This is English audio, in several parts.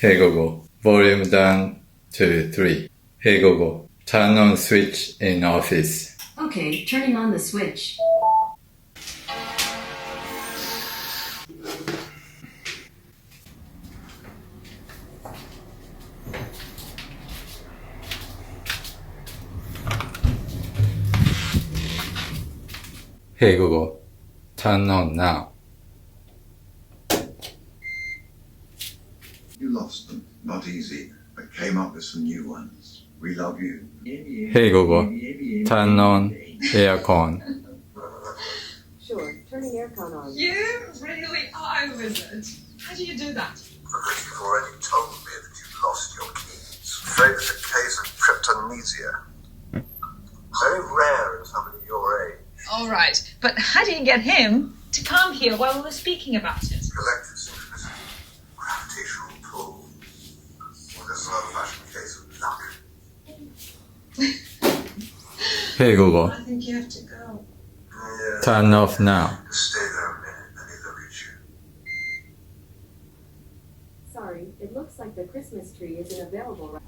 Hey Google, volume down to 3. Hey Google, turn on switch in office. Okay, turning on the switch. Hey Google, turn on now. You lost them. Not easy, but came up with some new ones. We love you. Hey Google, turn on aircon. Sure, turning aircon on. You really are a wizard. How do you do that? Because you've already told me that you lost your keys. Afraid it's a case of cryptomnesia. Very rare in somebody your age. All right, but how do you get him to come here while we're speaking about it? Collective synchronicity, gravitational pull. Well, there's an old-fashioned case of luck. Hey Google, I think you have to go. Yeah. turn off now. Just stay there a minute, let me look at you. Sorry, it looks like the Christmas tree isn't available right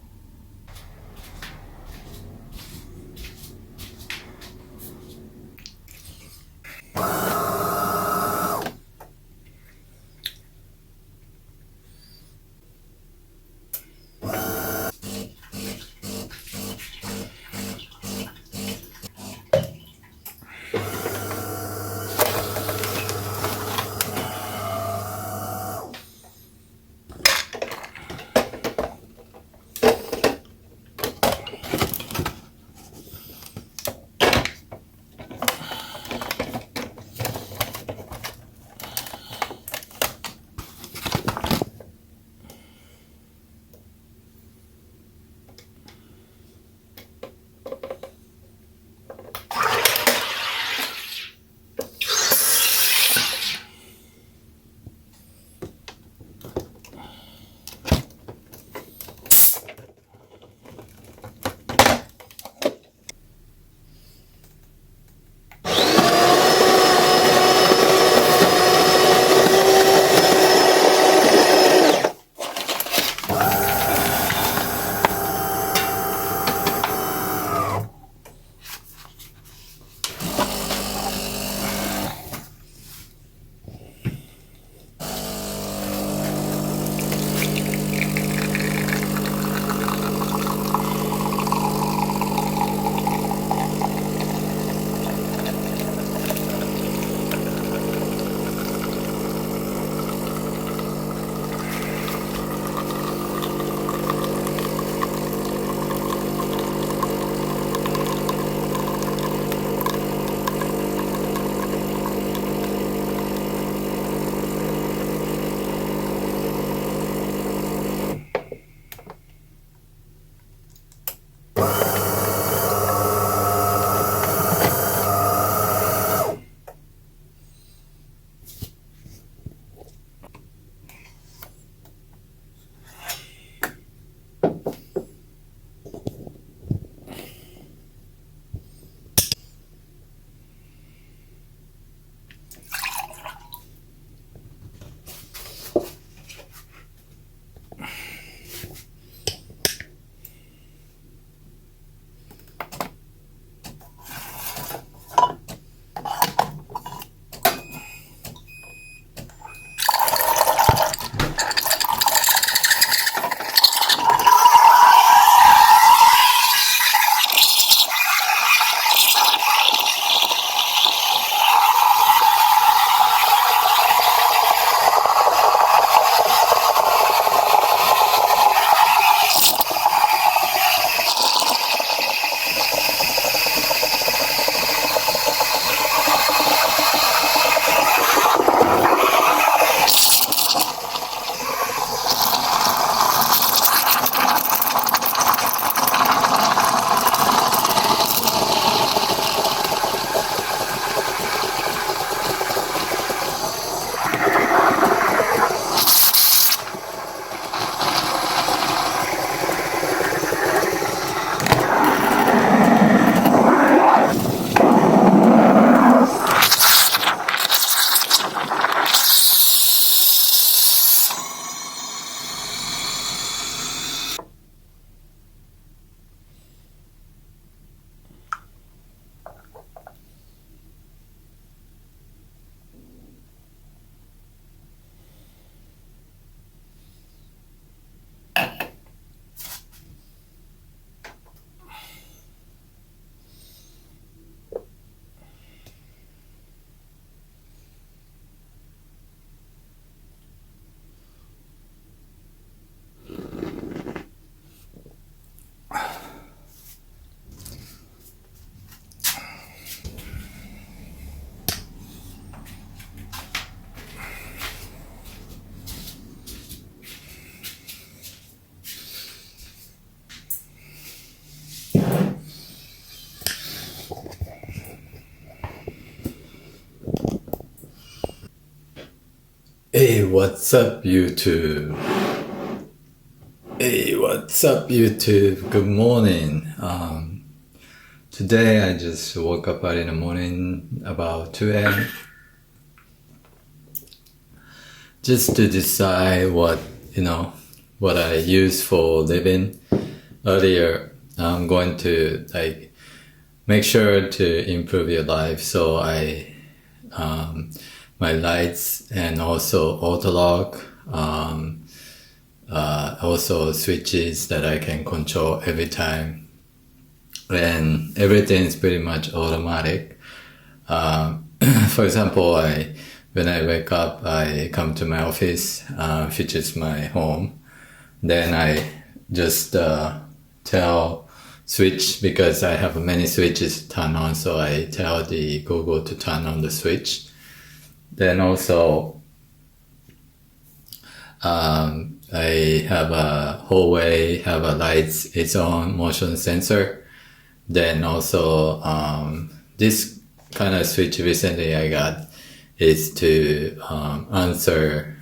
what's up, YouTube? Hey, what's up, YouTube? Good morning. Today I just woke up early in the morning, about 2 a.m. just to decide what I use for living. Earlier, I'm going to make sure to improve your life. So my lights and also auto lock, also switches that I can control every time, and everything is pretty much automatic. For example, when I wake up, I come to my office, which is my home. Then I just tell switch, because I have many switches to turn on, so I tell the Google to turn on the switch. Then also I have a hallway, have a lights, its own motion sensor. Then also this kind of switch recently I got is to answer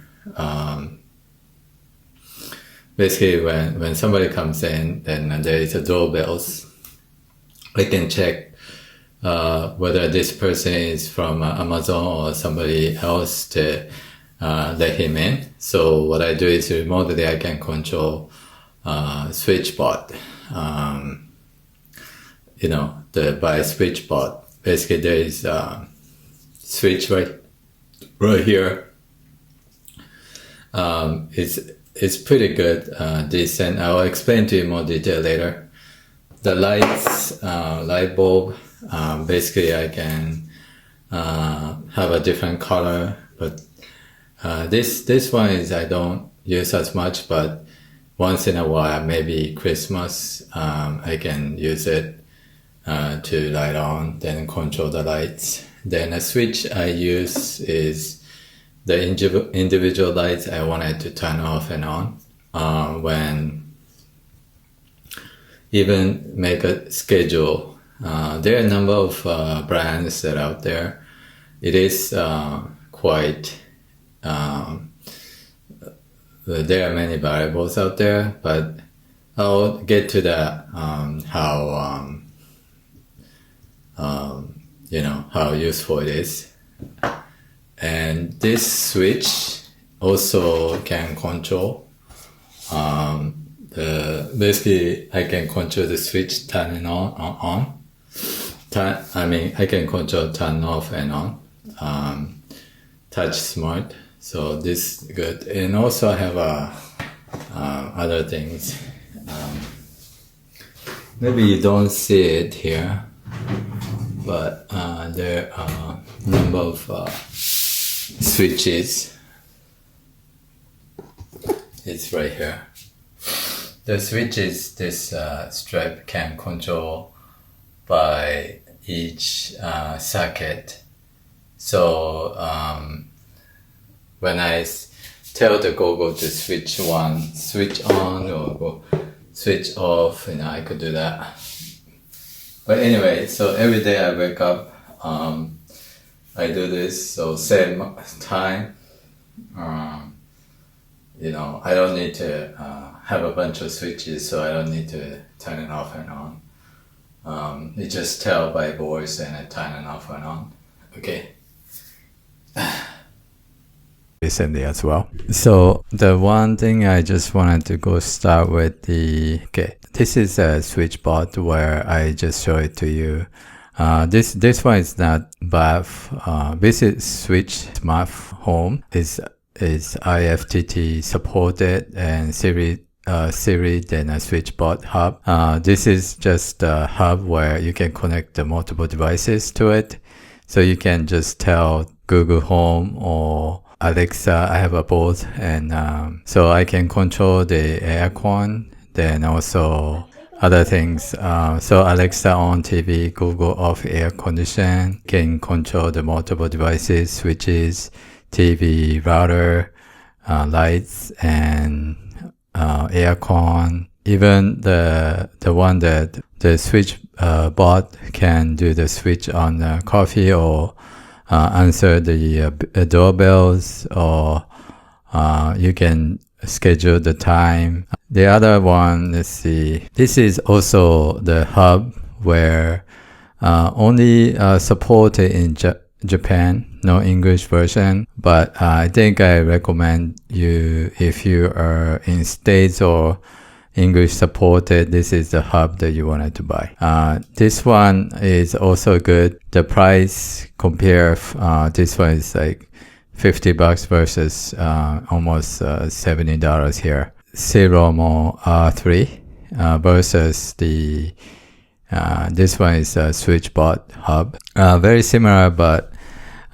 basically when somebody comes in, then there is a doorbells. I can check whether this person is from Amazon or somebody else to let him in. So what I do is remotely I can control SwitchBot. By SwitchBot, basically there is a switch right here. It's pretty good, decent. I'll explain to you more detail later. The lights, light bulb, basically I can have a different color, but this one is I don't use as much, but once in a while, maybe Christmas, I can use it to light on, then control the lights. Then a switch I use is the individual lights I wanted to turn off and on. When even make a schedule. There are a number of brands that are out there. It is quite, there are many variables out there, but I'll get to that, how useful it is. And this switch also can control, basically I can control the switch turning on. I can control turn off and on, touch smart. So this is good. And also I have other things. Maybe you don't see it here, but there are a number of switches. It's right here. The switches, this strip can control by each circuit. So when I tell the Google to switch on or go switch off, I could do that. But anyway, so every day I wake up, I do this, so same time. I don't need to have a bunch of switches, so I don't need to turn it off and on. It just tell by voice and I turn it off and on. Okay. Recently as well. So the one thing I just wanted to go start with this is a SwitchBot where I just show it to you. This one is not BAF. This is Switch Smart Home is IFTTT supported, and Siri then a SwitchBot Hub. This is just a hub where you can connect the multiple devices to it. So you can just tell Google Home or Alexa, I have a both, and so I can control the aircon, then also other things. So Alexa on TV, Google off air condition, can control the multiple devices, switches, TV, router, lights, and aircon. Even the one that the switch bot can do the switch on coffee or answer the doorbells or You can schedule the time. The other one, let's see. This is also the hub where only supported in Japan, no English version. But I think I recommend you, if you are in States or English supported, this is the hub that you wanted to buy. This one is also good. The price compare, this one is like $50 versus almost $70 here. sremo R3 versus the this one is a SwitchBot Hub. Very similar, but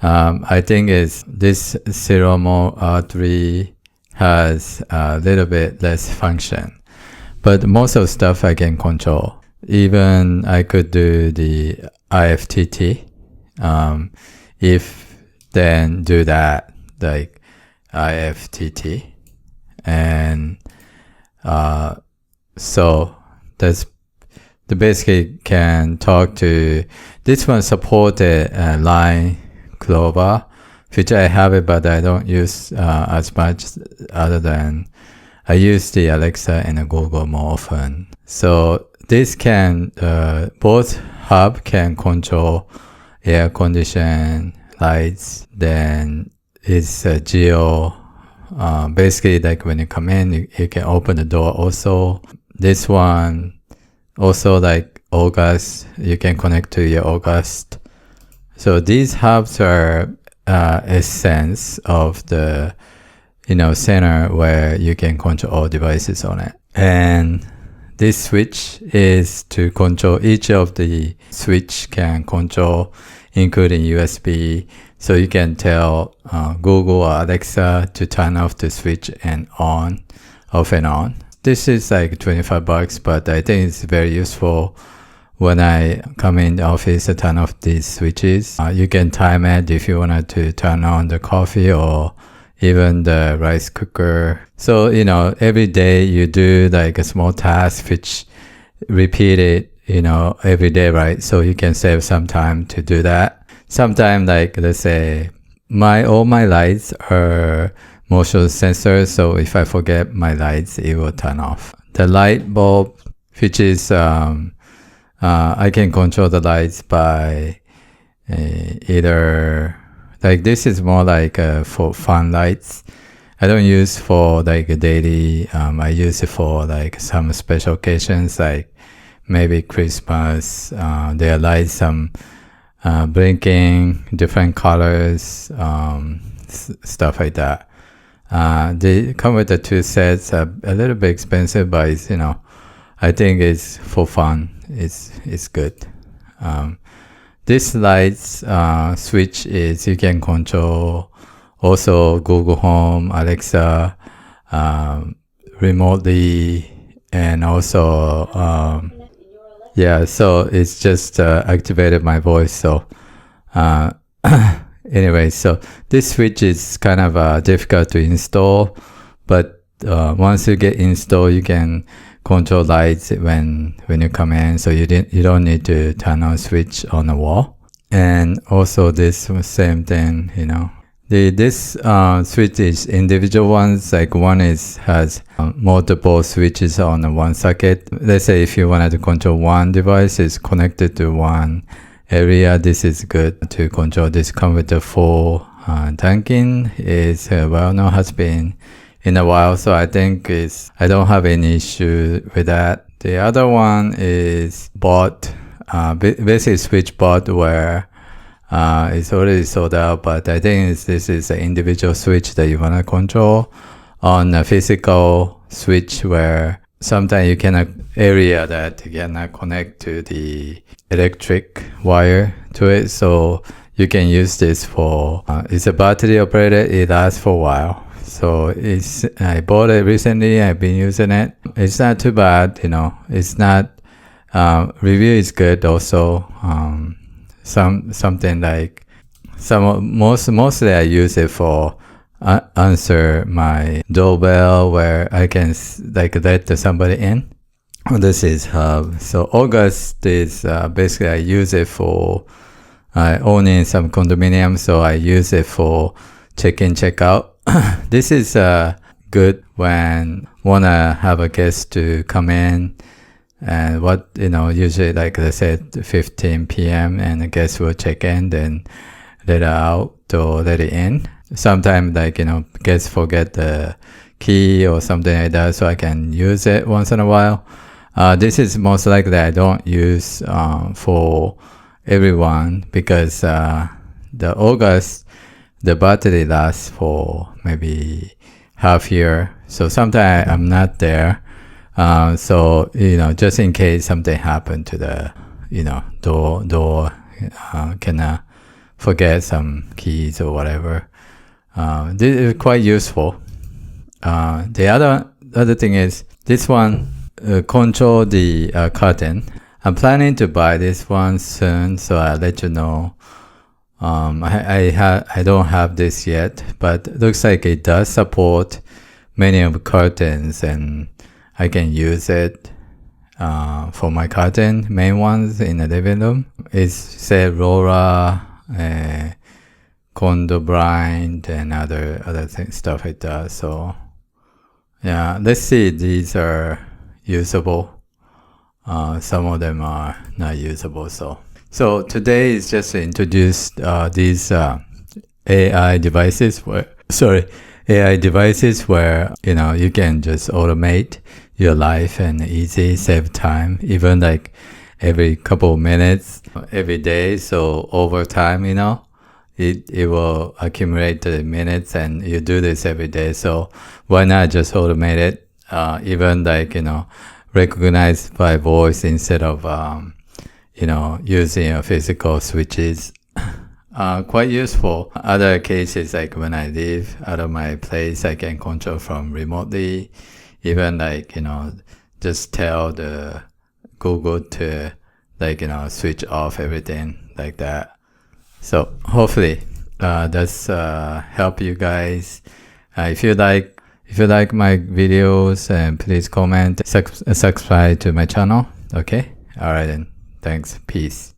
I think is this sremo R3 has a little bit less function. But most of the stuff I can control. Even I could do the IFTTT. If then do that, like IFTTT. And so that's the basically can talk to this one supported line Clover, which I have it, but I don't use as much other than I use the Alexa and the Google more often. So this can, both hub can control air condition, lights, then it's a geo, basically like when you come in, you can open the door also. This one, also like August, you can connect to your August. So these hubs are essence of the center where you can control all devices on it. And this switch is to control each of the switch can control, including USB. So you can tell Google or Alexa to turn off the switch and on, off and on. This is like $25, but I think it's very useful when I come in the office to turn off these switches. You can time it if you wanted to turn on the coffee or even the rice cooker. So, every day you do like a small task which repeat it, every day, right? So you can save some time to do that. Sometimes, like, let's say all my lights are motion sensors. So if I forget my lights, it will turn off. The light bulb, which is, I can control the lights by either, like this is more like for fun lights. I don't use for like a daily. I use it for like some special occasions, like maybe Christmas. There are lights, some blinking, different colors, stuff like that. They come with the two sets. A little bit expensive, but it's, I think it's for fun. It's good. This lights switch is you can control also Google Home, Alexa, remotely, and also so it's just activated my voice. So anyway, so this switch is kind of difficult to install, but once you get installed, you can control lights when you come in, so you don't need to turn on switch on the wall. And also this same thing, this switch is individual ones. Like one has multiple switches on one socket. Let's say if you wanted to control one device, it's connected to one area. This is good to control. This comes with the full tanking. Is well-known, has been in a while, so I think I don't have any issue with that. The other one is bot, basically SwitchBot, where it's already sold out, but I think this is an individual switch that you want to control on a physical switch, where sometimes you cannot area that you cannot connect to the electric wire to it, so you can use this for, it's a battery operated, it lasts for a while. So I bought it recently. I've been using it. It's not too bad, It's not. Review is good also. Something like mostly I use it for answer my doorbell, where I can like let somebody in. This is hub. So August is basically I use it for owning some condominium. So I use it for check-in, check-out. this is good when wanna have a guest to come in, and usually like I said 15 p.m. and the guest will check in, then let it out or let it in. Sometimes guests forget the key or something like that, so I can use it once in a while. This is most likely I don't use for everyone because the August, the battery lasts for maybe half year. So sometimes I'm not there. So, just in case something happened to the, door, can forget some keys or whatever. This is quite useful. The other thing is this one control the curtain. I'm planning to buy this one soon, so I'll let you know. I don't have this yet, but it looks like it does support many of the curtains, and I can use it for my curtain, main ones in the living room. It's say Rora, condo blind, and other stuff it does. So yeah, let's see. These are usable. Some of them are not usable. So today is just to introduce these AI devices where you can just automate your life and easy save time, even like every couple of minutes every day. So over time, it will accumulate the minutes, and you do this every day. So why not just automate it? Even recognize by voice instead of using physical switches. Quite useful. Other cases, like when I leave out of my place, I can control from remotely. Even just tell the Google to switch off everything like that. So hopefully that's help you guys. If you like my videos, please comment, subscribe to my channel. Okay. All right then. Thanks. Peace.